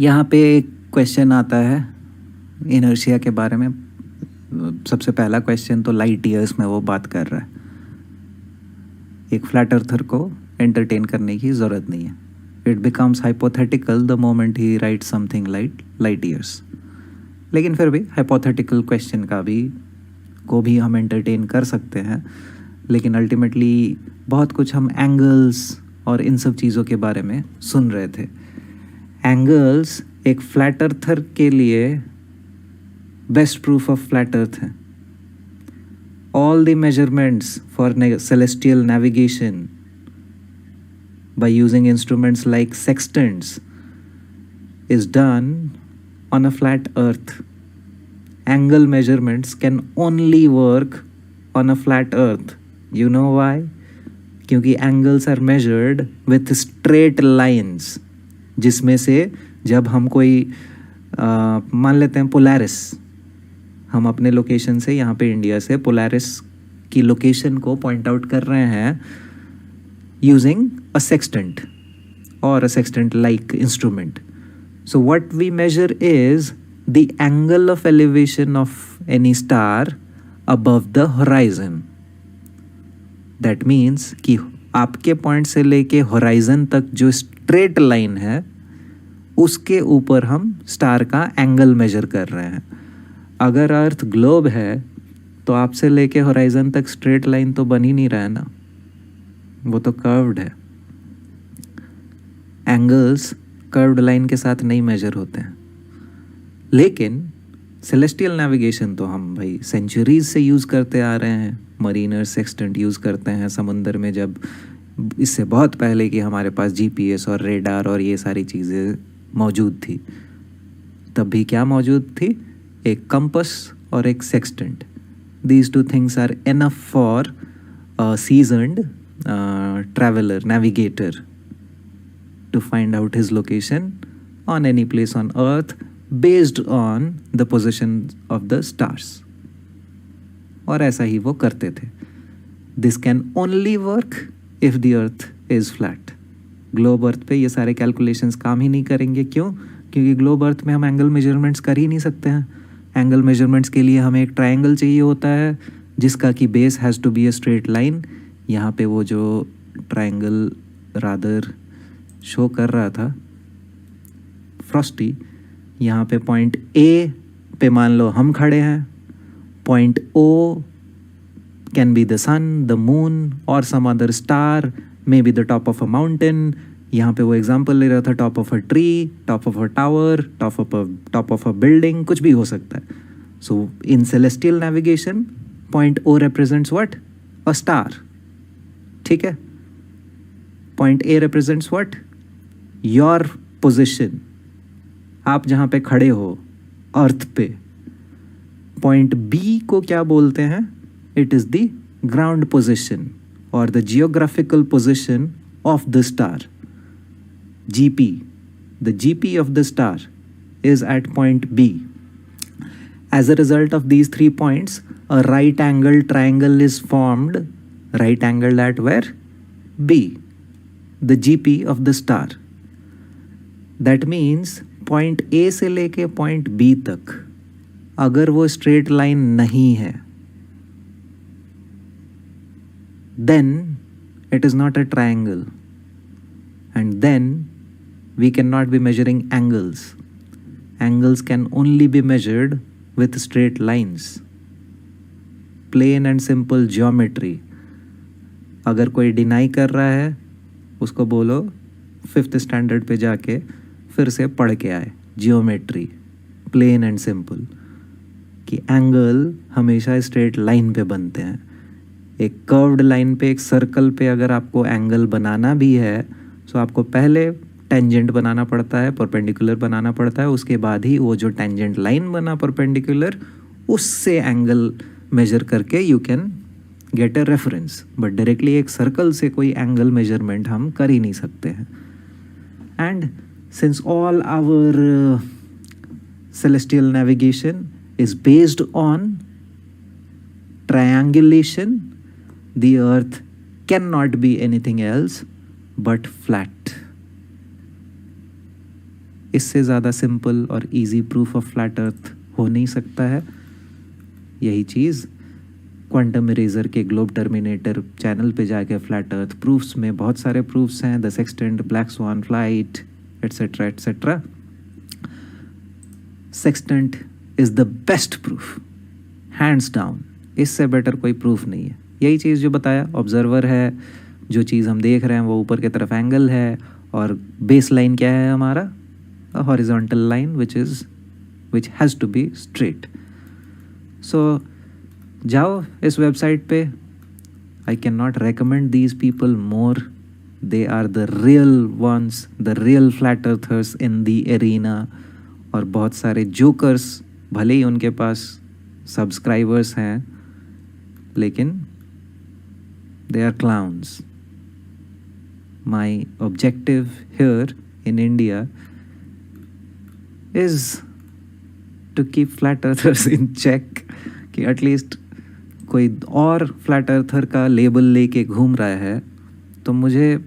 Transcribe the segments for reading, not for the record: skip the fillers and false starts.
यहाँ पे एक क्वेश्चन आता है इनर्शिया के बारे में। सबसे पहला क्वेश्चन तो लाइट ईयर्स में वो बात कर रहा है। एक फ्लैट अर्थर को एंटरटेन करने की ज़रूरत नहीं है। It becomes hypothetical the moment he right something light years. लेकिन फिर भी हाइपोथेटिकल क्वेश्चन को भी हम एंटरटेन कर सकते हैं। लेकिन अल्टीमेटली बहुत कुछ हम एंगल्स और इन सब चीज़ों के बारे में सुन रहे थे। एंगल्स एक फ्लैट अर्थर के लिए best proof of flat earth है। All the measurements for celestial navigation by using instruments like sextants is done on a flat earth. Angle measurements can only work on a flat earth. You know why? क्योंकि angles are measured with straight lines, जिसमें से जब हम कोई मान लेते हैं Polaris, हम अपने लोकेशन से यहाँ पे इंडिया से पोलैरिस की लोकेशन को पॉइंट आउट कर रहे हैं यूजिंग अ सेक्सटेंट और a sextant like instrument. So what we measure is the angle of elevation of any star above the horizon. That means कि आपके पॉइंट से लेके होराइजन तक जो स्ट्रेट लाइन है उसके ऊपर हम स्टार का एंगल मेजर कर रहे हैं. अगर अर्थ ग्लोब है तो आपसे लेके होराइजन तक स्ट्रेट लाइन तो बन ही नहीं रहा है ना, वो तो कर्व्ड है. एंगल्स कर्व्ड लाइन के साथ नहीं मेजर होते हैं. लेकिन सेलेस्टियल नेविगेशन तो हम भाई सेंचुरीज से यूज़ करते आ रहे हैं. मरीनर सेक्सटेंट यूज़ करते हैं समुंदर में, जब इससे बहुत पहले कि हमारे पास जीपीएस और रेडार और ये सारी चीज़ें मौजूद थी. तब भी क्या मौजूद थी? एक कंपस और एक sextant. These two things are enough for seasoned traveller navigator to find out his location on any place on earth based on the position of the stars. और ऐसा ही वो करते थे. This can only work if the earth is flat. Globe earth पे ये सारे calculations काम ही नहीं करेंगे. क्यों? क्योंकि ग्लोब अर्थ में हम एंगल मेजरमेंट्स कर ही नहीं सकते हैं. एंगल मेजरमेंट्स के लिए हमें एक ट्रायंगल चाहिए होता है जिसका कि base has to be a straight line. यहाँ पे वो जो ट्रायंगल रादर शो कर रहा था फ्रॉस्टी, यहाँ पे पॉइंट ए पे मान लो हम खड़े हैं. Point O can be the sun, the moon और some other star, may be the top of a mountain. यहाँ पे वो एग्जांपल ले रहा था top of a tree, top of a tower, top of a building, कुछ भी हो सकता है. So in celestial navigation point O represents what? A star. ठीक है. Point A represents what? Your position, आप जहाँ पे खड़े हो अर्थ पे. पॉइंट बी को क्या बोलते हैं? It is the ground position और the geographical position of the star. GP, the GP of the star is at point B. As a result of these 3 points, a right angled triangle is formed. Right angled at where? B, the GP of the star. That means point A से लेके point B तक अगर वो straight line नहीं है, then it is not a triangle, and then we cannot be measuring angles. Angles can only be measured with straight lines. Plain and simple geometry. अगर कोई deny कर रहा है उसको बोलो 5th स्टैंडर्ड पे जाके फिर से पढ़ के आए जियोमेट्री. प्लेन एंड सिंपल कि एंगल हमेशा स्ट्रेट लाइन पे बनते हैं. एक कर्व्ड लाइन पे, एक सर्कल पे अगर आपको एंगल बनाना भी है तो आपको पहले टेंजेंट बनाना पड़ता है, परपेंडिकुलर बनाना पड़ता है. उसके बाद ही वो जो टेंजेंट लाइन बना परपेंडिकुलर, उससे एंगल मेजर करके you can get a reference. But directly एक सर्कल से कोई एंगल मेजरमेंट हम कर ही नहीं सकते हैं. And since all our celestial navigation is based on triangulation, the earth cannot be anything else but flat. इससे ज़्यादा सिंपल और इजी प्रूफ ऑफ फ्लैट अर्थ हो नहीं सकता है। यही चीज़ क्वांटम इरेजर के ग्लोब टर्मिनेटर चैनल पे जाके फ्लैट अर्थ प्रूफ्स में बहुत सारे प्रूफ्स हैं, the sextant, black swan flight, et cetera et cetera. Sextant is the best proof, hands down. इससे बेटर कोई प्रूफ नहीं है। यही चीज़ जो बताया, ऑब्जर्वर है, जो चीज़ हम देख रहे हैं वो ऊपर की तरफ एंगल है, और बेस लाइन क्या है हमारा, a horizontal line which has to be straight. So जाओ इस वेबसाइट पे। I can not recommend these people more. They are the real ones, the real flat earthers in the arena. और बहुत सारे jokers, भले ही उनके पास सब्सक्राइबर्स हैं, लेकिन they are clowns. My objective here in India is to keep flat earthers in check, कि at least कोई और फ्लैट अर्थर का लेबल लेके घूम रहा है तो मुझे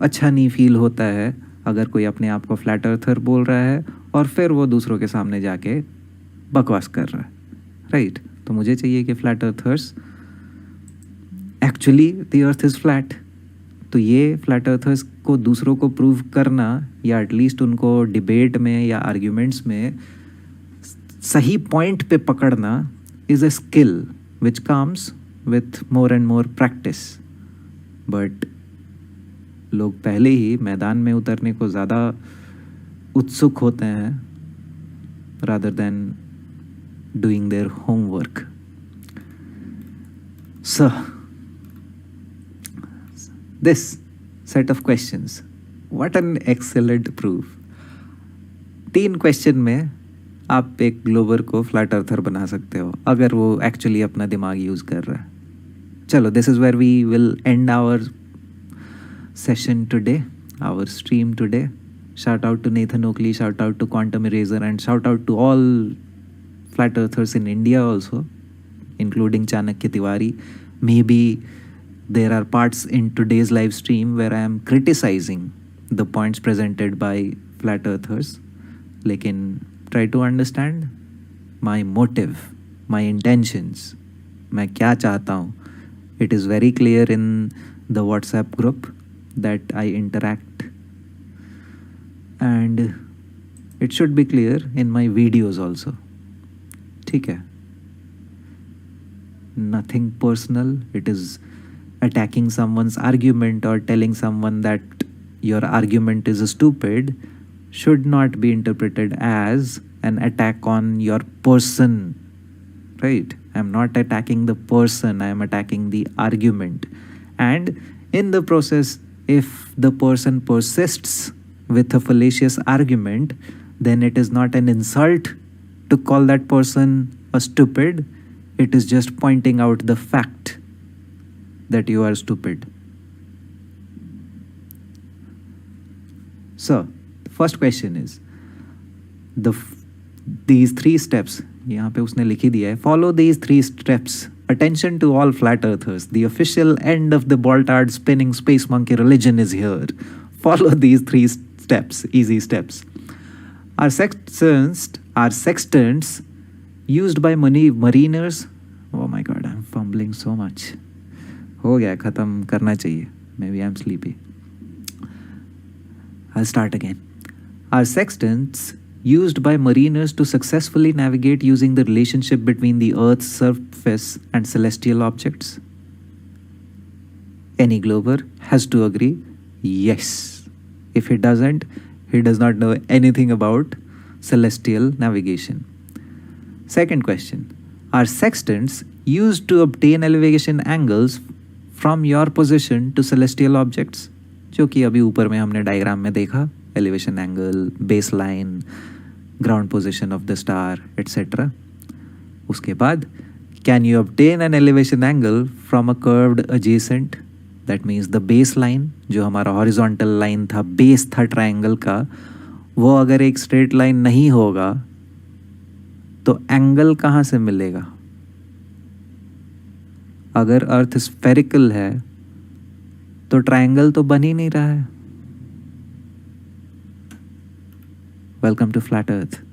अच्छा नहीं फील होता है अगर कोई अपने आप को फ्लैट अर्थर बोल रहा है और फिर वो दूसरों के सामने जाके बकवास कर रहा है, राइट। तो मुझे चाहिए कि flat earthers actually the earth is flat. तो ये फ्लैट अर्थर्स को दूसरों को प्रूव करना, या एटलीस्ट उनको डिबेट में या आर्ग्यूमेंट्स में सही पॉइंट पे पकड़ना, is a skill which comes with more and more practice. But लोग पहले ही मैदान में उतरने को ज़्यादा उत्सुक होते हैं rather than doing their homework. So, this set of questions, what an excellent proof. 3 question में आप एक ग्लोबर को फ्लैट अर्थर बना सकते हो अगर वो एक्चुअली अपना दिमाग यूज़ कर रहा है। चलो, this is where we will end our session today, our stream today. Shout out to Nathan Oakley, shout out to Quantum Eraser, and shout out to all flat earthers in India also, including Chanakya Tiwari. May be there are parts in today's live stream where I am criticizing the points presented by flat earthers, लेकिन try to understand my motive, my intentions, मैं क्या चाहता हूँ। It is very clear in the WhatsApp group that I interact, and it should be clear in my videos also, ठीक है। Nothing personal. It is attacking someone's argument or telling someone that your argument is stupid should not be interpreted as an attack on your person, right? I'm not attacking the person, I am attacking the argument. And in the process, if the person persists with a fallacious argument, then it is not an insult to call that person a stupid. It is just pointing out the fact that you are stupid. So, the first question is these 3 steps. यहाँ पे उसने लिखी दिया है, follow these 3 steps. Attention to all flat earthers. The official end of the Boltard spinning space monkey religion is here. Follow these 3 steps, easy steps. Are sextants used by mariners? Oh my God, I'm fumbling so much. हो गया, ख़त्म करना चाहिए. Maybe I'm sleepy. I'll start again. Are sextants used by mariners to successfully navigate using the relationship between the Earth's surface and celestial objects? Any glober has to agree, yes. If he doesn't, he does not know anything about celestial navigation. Second question. Are sextants used to obtain elevation angles from your position to celestial objects? जो कि अभी ऊपर में हमने diagram में देखा, elevation angle, baseline, ground position of the star, etc. उसके बाद, can you obtain an elevation angle from a curved adjacent? That means the baseline, जो हमारा horizontal line था, base था triangle का, वो अगर एक straight line नहीं होगा तो एंगल कहाँ से मिलेगा? अगर अर्थ स्फेरिकल है तो ट्रायंगल तो बन ही नहीं रहा है। Welcome to flat earth.